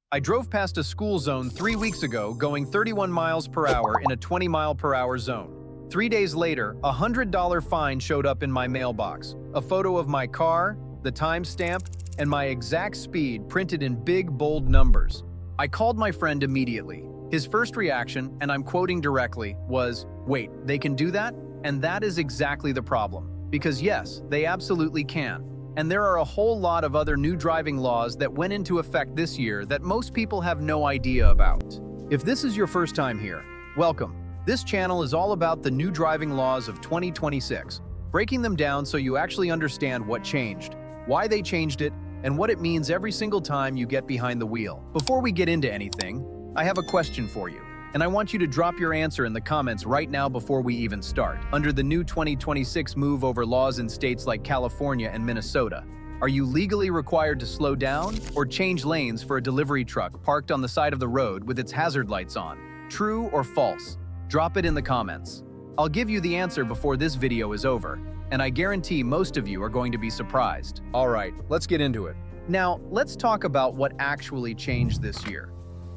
I drove past a school zone 3 weeks ago going 31 miles per hour in a 20-mile-per-hour zone. 3 days later, a $100 fine showed up in my mailbox. A photo of my car, the timestamp, and my exact speed printed in big, bold numbers. I called my friend immediately. His first reaction, and I'm quoting directly, was, "Wait, they can do that?" And that is exactly the problem. Because yes, they absolutely can. And there are a whole lot of other new driving laws that went into effect this year that most people have no idea about. If this is your first time here, welcome. This channel is all about the new driving laws of 2026, breaking them down so you actually understand what changed, why they changed it, and what it means every single time you get behind the wheel. Before we get into anything, I have a question for you, and I want you to drop your answer in the comments right now before we even start. Under the new 2026 move over laws in states like California and Minnesota, are you legally required to slow down or change lanes for a delivery truck parked on the side of the road with its hazard lights on? True or false? Drop it in the comments. I'll give you the answer before this video is over, and I guarantee most of you are going to be surprised. All right, let's get into it. Now, let's talk about what actually changed this year.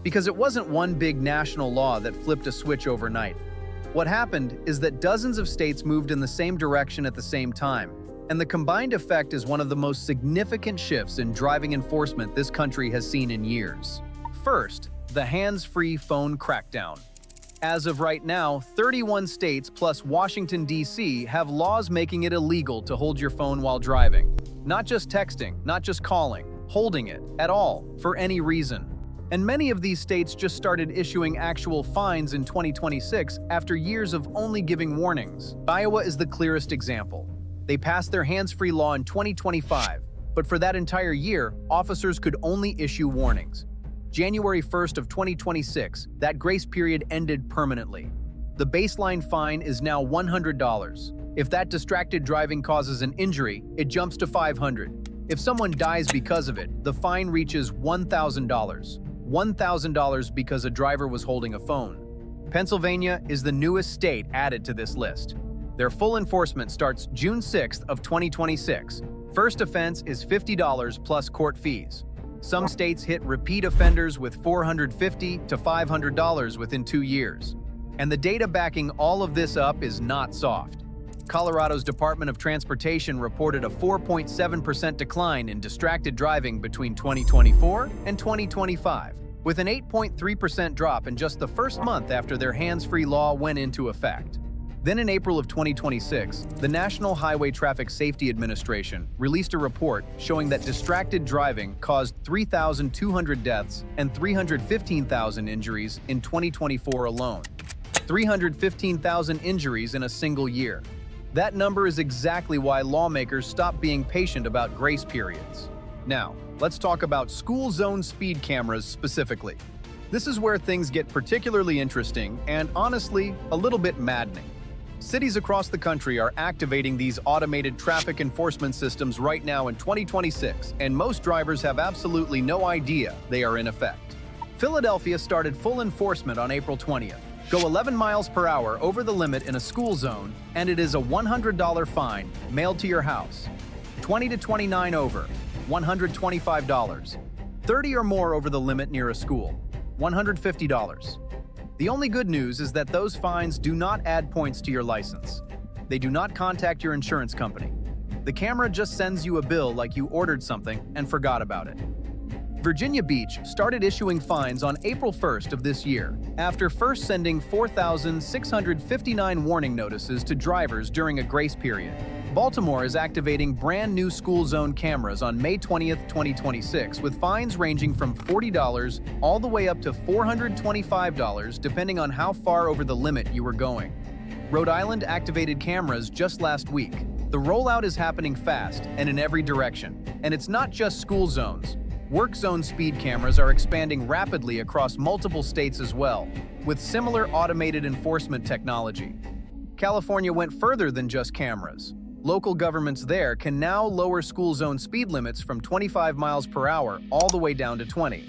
Because it wasn't one big national law that flipped a switch overnight. What happened is that dozens of states moved in the same direction at the same time, and the combined effect is one of the most significant shifts in driving enforcement this country has seen in years. First, the hands-free phone crackdown. As of right now, 31 states plus Washington, D.C. have laws making it illegal to hold your phone while driving. Not just texting, not just calling, holding it at all, for any reason. And many of these states just started issuing actual fines in 2026 after years of only giving warnings. Iowa is the clearest example. They passed their hands-free law in 2025, but for that entire year, officers could only issue warnings. January 1st of 2026, that grace period ended permanently. The baseline fine is now $100. If that distracted driving causes an injury, it jumps to $500. If someone dies because of it, the fine reaches $1,000. $1,000 because a driver was holding a phone. Pennsylvania is the newest state added to this list. Their full enforcement starts June 6th of 2026. First offense is $50 plus court fees. Some states hit repeat offenders with $450 to $500 within 2 years. And the data backing all of this up is not soft. Colorado's Department of Transportation reported a 4.7% decline in distracted driving between 2024 and 2025, with an 8.3% drop in just the first month after their hands-free law went into effect. Then in April of 2026, the National Highway Traffic Safety Administration released a report showing that distracted driving caused 3,200 deaths and 315,000 injuries in 2024 alone. 315,000 injuries in a single year. That number is exactly why lawmakers stopped being patient about grace periods. Now, let's talk about school zone speed cameras specifically. This is where things get particularly interesting and, honestly, a little bit maddening. Cities across the country are activating these automated traffic enforcement systems right now in 2026, and most drivers have absolutely no idea they are in effect. Philadelphia started full enforcement on April 20th. Go 11 miles per hour over the limit in a school zone, and it is a $100 fine mailed to your house. 20 to 29 over, $125. 30 or more over the limit near a school, $150. The only good news is that those fines do not add points to your license. They do not contact your insurance company. The camera just sends you a bill like you ordered something and forgot about it. Virginia Beach started issuing fines on April 1st of this year, after first sending 4,659 warning notices to drivers during a grace period. Baltimore is activating brand new school zone cameras on May 20th, 2026, with fines ranging from $40 all the way up to $425, depending on how far over the limit you were going. Rhode Island activated cameras just last week. The rollout is happening fast and in every direction, and it's not just school zones. Work zone speed cameras are expanding rapidly across multiple states as well, with similar automated enforcement technology. California went further than just cameras. Local governments there can now lower school zone speed limits from 25 miles per hour all the way down to 20.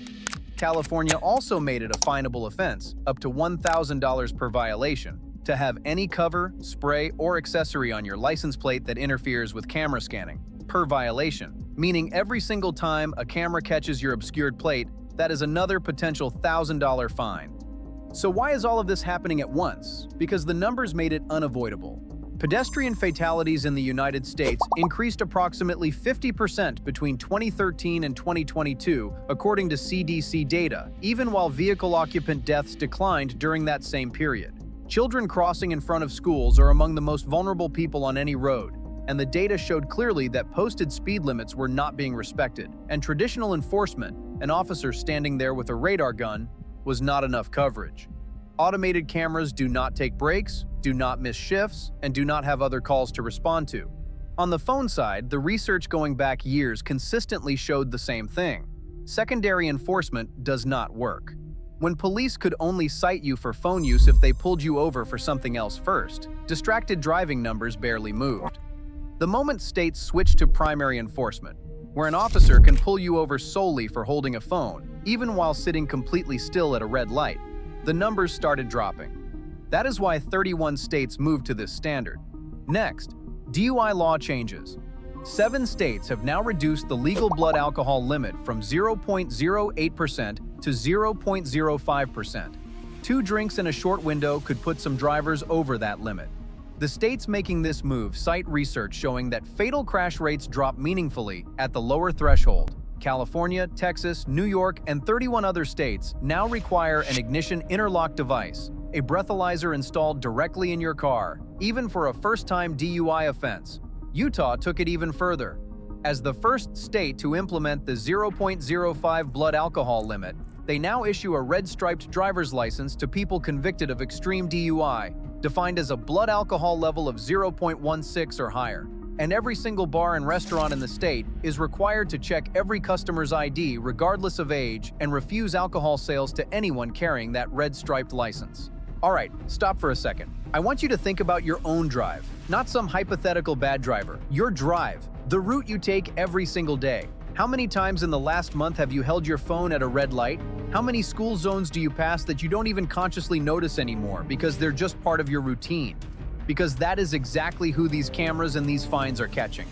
California also made it a finable offense, up to $1,000 per violation, to have any cover, spray, or accessory on your license plate that interferes with camera scanning, per violation, meaning every single time a camera catches your obscured plate, That is another potential $1,000 fine. So why is all of this happening at once? Because the numbers made it unavoidable. Pedestrian fatalities in the United States increased approximately 50% between 2013 and 2022, according to CDC data, even while vehicle occupant deaths declined during that same period. Children crossing in front of schools are among the most vulnerable people on any road, and the data showed clearly that posted speed limits were not being respected, and traditional enforcement, an officer standing there with a radar gun, was not enough coverage. Automated cameras do not take breaks, do not miss shifts, and do not have other calls to respond to. On the phone side, the research going back years consistently showed the same thing. Secondary enforcement does not work. When police could only cite you for phone use if they pulled you over for something else first, distracted driving numbers barely moved. The moment states switched to primary enforcement, where an officer can pull you over solely for holding a phone, even while sitting completely still at a red light, the numbers started dropping. That is why 31 states moved to this standard. Next, DUI law changes. 7 states have now reduced the legal blood alcohol limit from 0.08% to 0.05%. 2 drinks in a short window could put some drivers over that limit. The states making this move cite research showing that fatal crash rates drop meaningfully at the lower threshold. California, Texas, New York, and 31 other states now require an ignition interlock device, a breathalyzer installed directly in your car, even for a first-time DUI offense. Utah took it even further. As the first state to implement the 0.05 blood alcohol limit, they now issue a red-striped driver's license to people convicted of extreme DUI, defined as a blood alcohol level of 0.16 or higher. And every single bar and restaurant in the state is required to check every customer's ID regardless of age and refuse alcohol sales to anyone carrying that red-striped license. All right, stop for a second. I want you to think about your own drive, not some hypothetical bad driver. Your drive, the route you take every single day. How many times in the last month have you held your phone at a red light? How many school zones do you pass that you don't even consciously notice anymore because they're just part of your routine? Because that is exactly who these cameras and these fines are catching.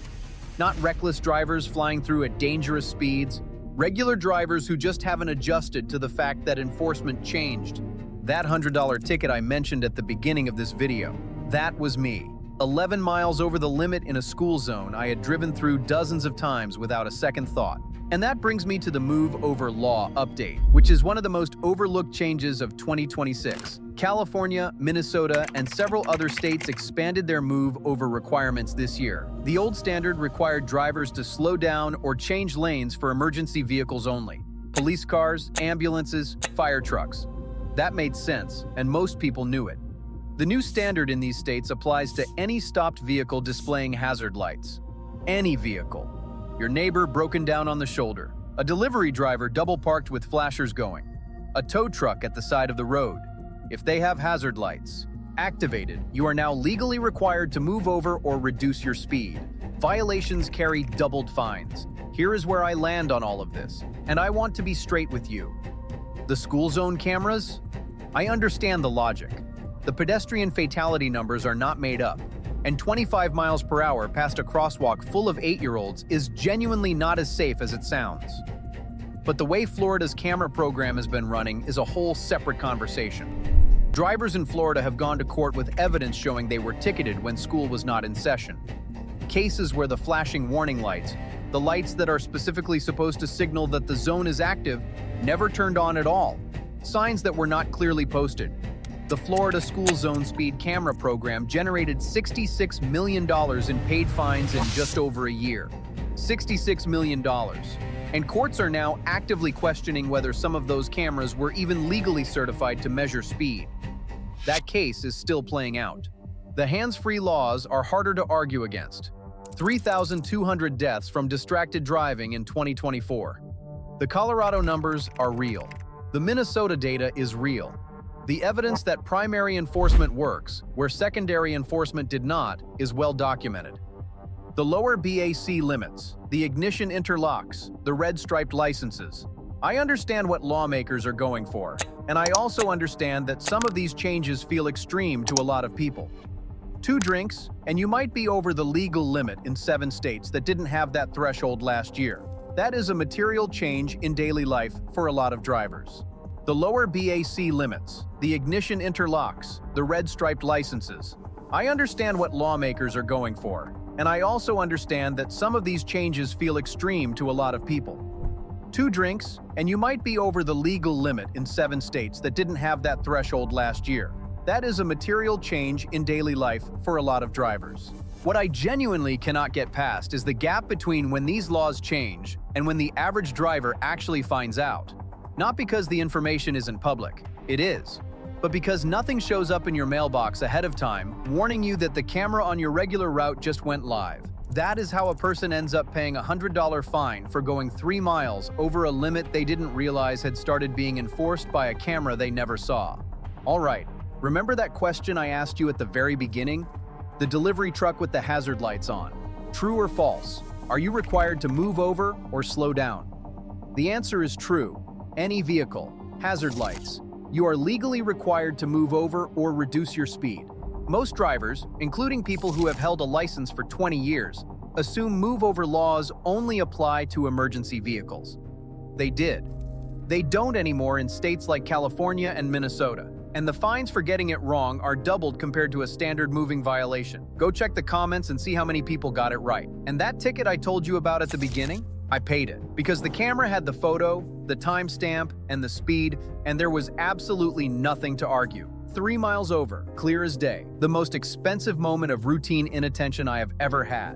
Not reckless drivers flying through at dangerous speeds, regular drivers who just haven't adjusted to the fact that enforcement changed. That $100 ticket I mentioned at the beginning of this video, that was me. 11 miles over the limit in a school zone I had driven through dozens of times without a second thought. And that brings me to the Move Over Law update, which is one of the most overlooked changes of 2026. California, Minnesota, and several other states expanded their move over requirements this year. The old standard required drivers to slow down or change lanes for emergency vehicles only. Police cars, ambulances, fire trucks. That made sense, and most people knew it. The new standard in these states applies to any stopped vehicle displaying hazard lights. Any vehicle. Your neighbor broken down on the shoulder, a delivery driver double parked with flashers going, a tow truck at the side of the road. If they have hazard lights activated, you are now legally required to move over or reduce your speed. Violations carry doubled fines. Here is where I land on all of this, and I want to be straight with you. The school zone cameras? I understand the logic. The pedestrian fatality numbers are not made up, and 25 miles per hour past a crosswalk full of 8-year-olds is genuinely not as safe as it sounds. But the way Florida's camera program has been running is a whole separate conversation. Drivers in Florida have gone to court with evidence showing they were ticketed when school was not in session. Cases where the flashing warning lights, the lights that are specifically supposed to signal that the zone is active, never turned on at all. Signs that were not clearly posted. The Florida School Zone Speed Camera Program generated $66 million in paid fines in just over a year. $66 million. And courts are now actively questioning whether some of those cameras were even legally certified to measure speed. That case is still playing out. The hands-free laws are harder to argue against. 3,200 deaths from distracted driving in 2024. The Colorado numbers are real. The Minnesota data is real. The evidence that primary enforcement works, where secondary enforcement did not, is well documented. The lower BAC limits, the ignition interlocks, the red-striped licenses. I understand what lawmakers are going for, and I also understand that some of these changes feel extreme to a lot of people. 2 drinks, and you might be over the legal limit in 7 states that didn't have that threshold last year. That is a material change in daily life for a lot of drivers. The lower BAC limits, the ignition interlocks, the red striped licenses. I understand what lawmakers are going for, and I also understand that some of these changes feel extreme to a lot of people. 2 drinks, and you might be over the legal limit in 7 states that didn't have that threshold last year. That is a material change in daily life for a lot of drivers. What I genuinely cannot get past is the gap between when these laws change and when the average driver actually finds out. Not because the information isn't public, it is, but because nothing shows up in your mailbox ahead of time warning you that the camera on your regular route just went live. That is how a person ends up paying a $100 fine for going 3 miles over a limit they didn't realize had started being enforced by a camera they never saw. All right, remember that question I asked you at the very beginning? The delivery truck with the hazard lights on. True or false? Are you required to move over or slow down? The answer is true. Any vehicle, hazard lights. You are legally required to move over or reduce your speed. Most drivers, including people who have held a license for 20 years, assume move-over laws only apply to emergency vehicles. They did. They don't anymore in states like California and Minnesota, and the fines for getting it wrong are doubled compared to a standard moving violation. Go check the comments and see how many people got it right. And that ticket I told you about at the beginning? I paid it because the camera had the photo, the timestamp, and the speed, and there was absolutely nothing to argue. 3 miles over, clear as day. The most expensive moment of routine inattention I have ever had.